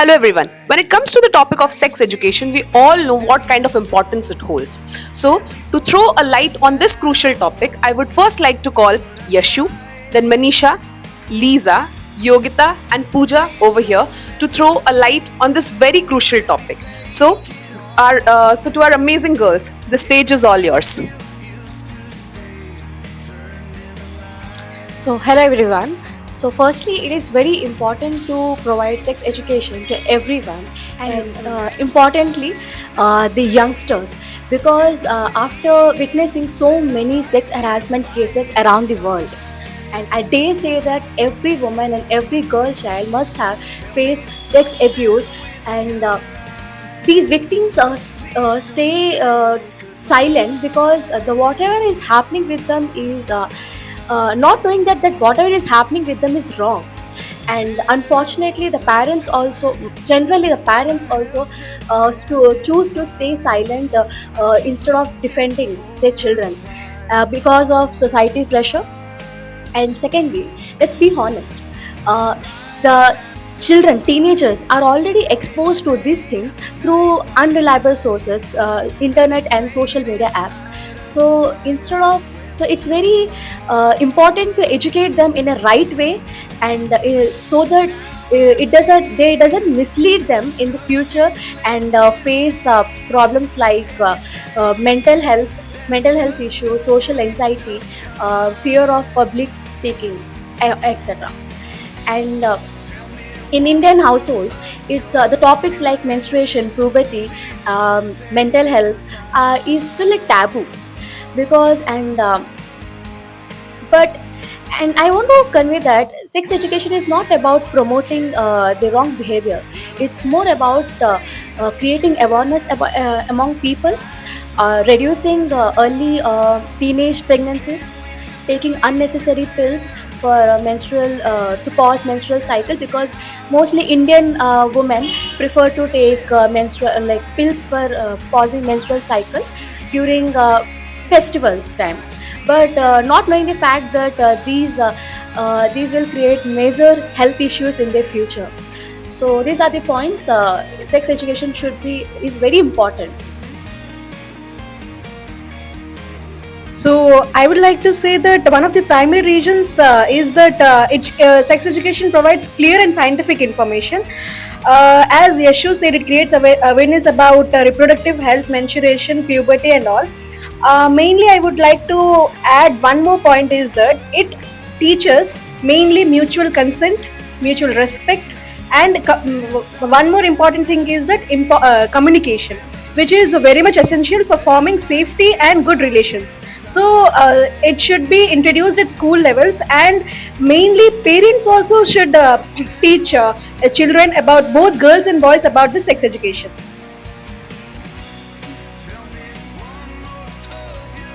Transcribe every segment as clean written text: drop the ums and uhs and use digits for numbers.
Hello, everyone. When it comes to the topic of sex education, we all know what kind of importance it holds. So, to throw a light on this crucial topic, I would first like to call Yashu, then Manisha, Lisa, Yogita, and Pooja over here to throw a light on this very crucial topic. So to our amazing girls, the stage is all yours. So, hello everyone. So, firstly, it is very important to provide sex education to everyone, and importantly, the youngsters, because after witnessing so many sex harassment cases around the world, and I dare say that every woman and every girl child must have faced sex abuse, and these victims stay silent because the whatever is happening with them is not knowing that whatever is happening with them is wrong. And unfortunately the parents also, generally the parents also choose to stay silent instead of defending their children because of society pressure. And secondly, let's be honest, uh, the children, teenagers are already exposed to these things through unreliable sources, internet and social media apps. So instead of, so it's very important to educate them in a right way, and so that it doesn't mislead them in the future, and face problems like mental health issues, social anxiety, fear of public speaking, etc. And in Indian households, it's the topics like menstruation, puberty, mental health is still a taboo, because but and I want to convey that sex education is not about promoting the wrong behavior. It's more about creating awareness among people, reducing early teenage pregnancies, taking unnecessary pills for to pause menstrual cycle, because mostly Indian women prefer to take menstrual like pills for pausing menstrual cycle during festivals time, but not knowing the fact that these will create major health issues in the future. So these are the points. Sex education should be is very important. So I would like to say that one of the primary reasons is that sex education provides clear and scientific information. As Yashu said, it creates awareness about reproductive health, menstruation, puberty, and all. Mainly, I would like to add one more point is that it teaches mainly mutual consent, mutual respect, and one more important thing is that communication, which is very much essential for forming safety and good relations. So it should be introduced at school levels, and mainly parents also should teach children about both girls and boys about the sex education.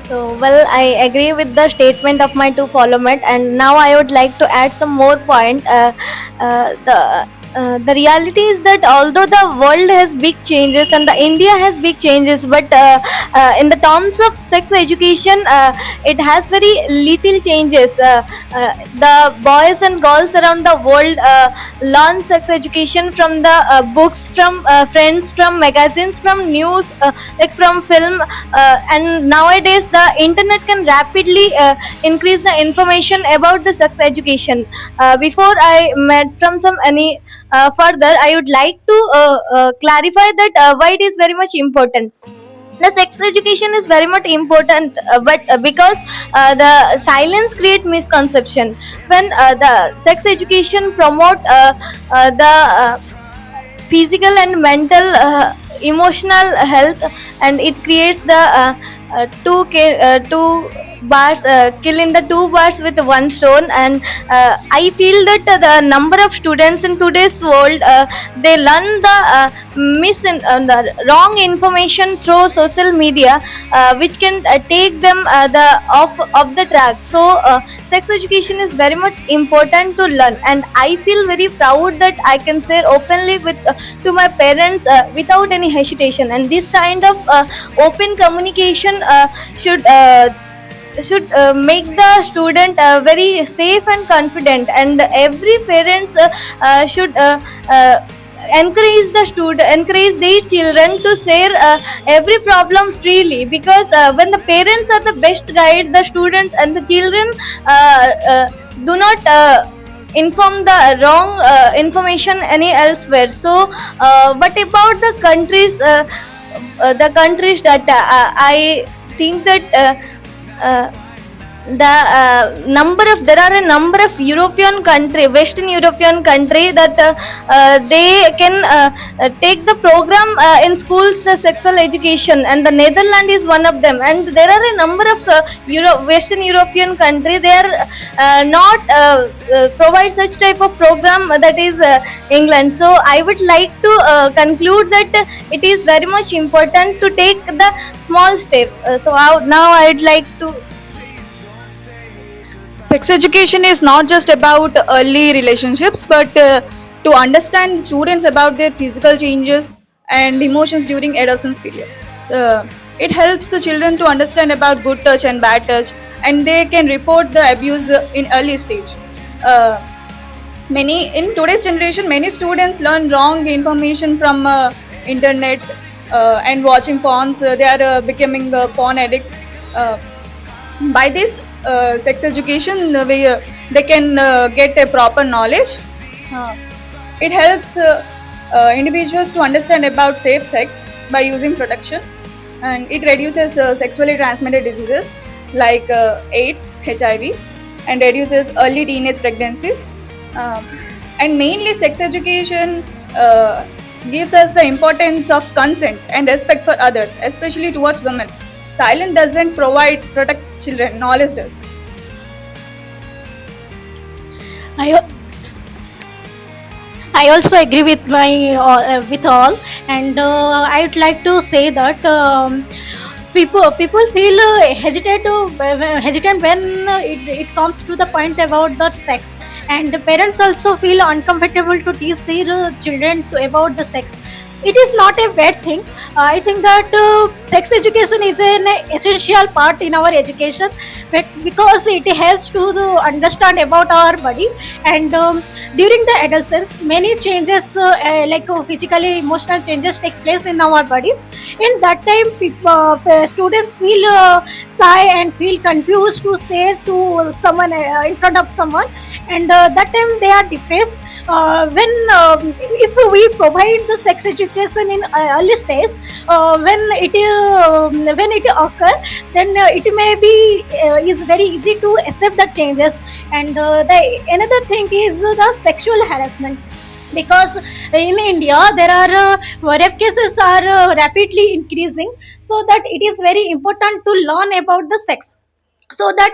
So, well, I agree with the statement of my two follow-mate, and now I would like to add some more point. The reality is that although the world has big changes and the India has big changes, but in the terms of sex education, it has very little changes. The boys and girls around the world learn sex education from the books, from friends, from magazines, from news, like from film, and nowadays the internet can rapidly increase the information about the sex education. Before I met from some any further, I would like to clarify that why it is very much important. The sex education is very much important, but because the silence create misconception. When the sex education promote the physical and mental, emotional health, and it creates the two bars, killing the two bars with one stone. And I feel that the number of students in today's world, they learn the wrong information through social media, which can take them the off the track. So sex education is very much important to learn, and I feel very proud that I can share openly with to my parents without any hesitation. And this kind of open communication should make the student very safe and confident, and every parents should encourage their children to share every problem freely, because when the parents are the best guide, the students and the children do not inform the wrong information any elsewhere. So what about the countries that I think that uh, there are a number of Western European country that they can take the program in schools, the sexual education, and the Netherlands is one of them. And there are a number of Western European country, they are not provide such type of program that is England. So I would like to conclude that it is very much important to take the small step. Now I would like to. Sex education is not just about early relationships, but to understand students about their physical changes and emotions during adolescence period. It helps the children to understand about good touch and bad touch, and they can report the abuse in early stage. Uh, Many in today's generation, many students learn wrong information from internet and watching porns. They are becoming porn addicts. Uh, by this sex education, they can get a proper knowledge. Uh, it helps individuals to understand about safe sex by using protection, and it reduces sexually transmitted diseases like AIDS, HIV, and reduces early teenage pregnancies. Um, and mainly, sex education gives us the importance of consent and respect for others, especially towards women. Silence doesn't provide protect children, knowledge does. I, I also agree with my with all, and I would like to say that people feel hesitant when it comes to the point about the sex, and the parents also feel uncomfortable to teach their children about the sex. It is not a bad thing. I think that sex education is an essential part in our education, but because it helps to understand about our body. And during the adolescence, many changes like physically emotional changes take place in our body. In that time, students feel shy and feel confused to say to someone in front of someone, and that time they are depressed. When if we provide the sex education in early stage, when it occur, then it may be is very easy to accept the changes. And the another thing is the sexual harassment, because in India there are rape cases are rapidly increasing, so that it is very important to learn about the sex, so that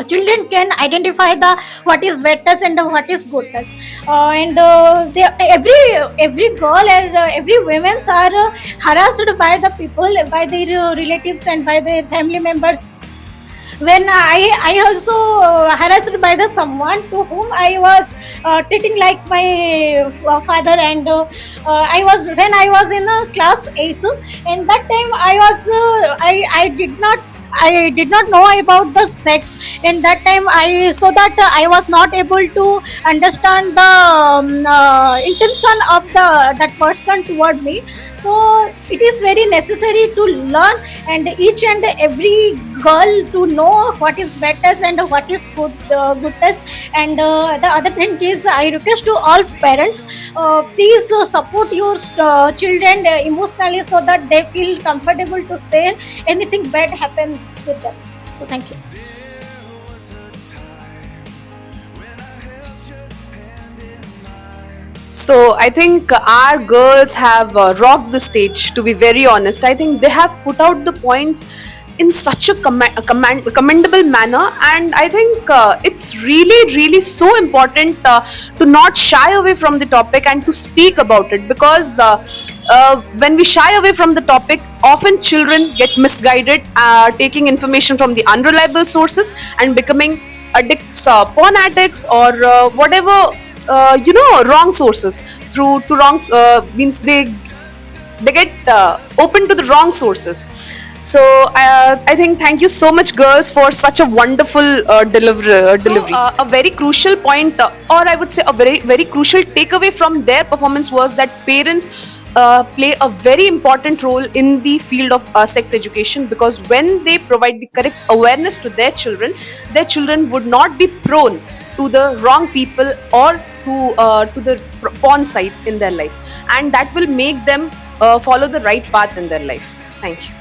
children can identify the what is wet touch and what is good touch. And every girl and every women are harassed by the people, by their relatives and by their family members. When I also harassed by the someone to whom I was treating like my father. And I was when I was in class 8th, and that time I did not know about the sex. In that time, so that I was not able to understand the intention of that person toward me. So it is very necessary to learn, and each and every girl to know what is better and what is goodness. And the other thing is, I request to all parents, please support your children emotionally, so that they feel comfortable to say anything bad happen with them. So thank you. So I think our girls have rocked the stage. To be very honest, I think they have put out the points in such a commendable manner, and I think it's really so important to not shy away from the topic and to speak about it, because when we shy away from the topic, often children get misguided, taking information from the unreliable sources and becoming addicts, porn addicts, or whatever, wrong sources. Through to wrong means they get open to the wrong sources. So I think thank you so much, girls, for such a wonderful delivery. A very crucial point, or I would say a very crucial takeaway from their performance was that parents play a very important role in the field of sex education, because when they provide the correct awareness to their children would not be prone to the wrong people or to the porn sites in their life, and that will make them follow the right path in their life. Thank you.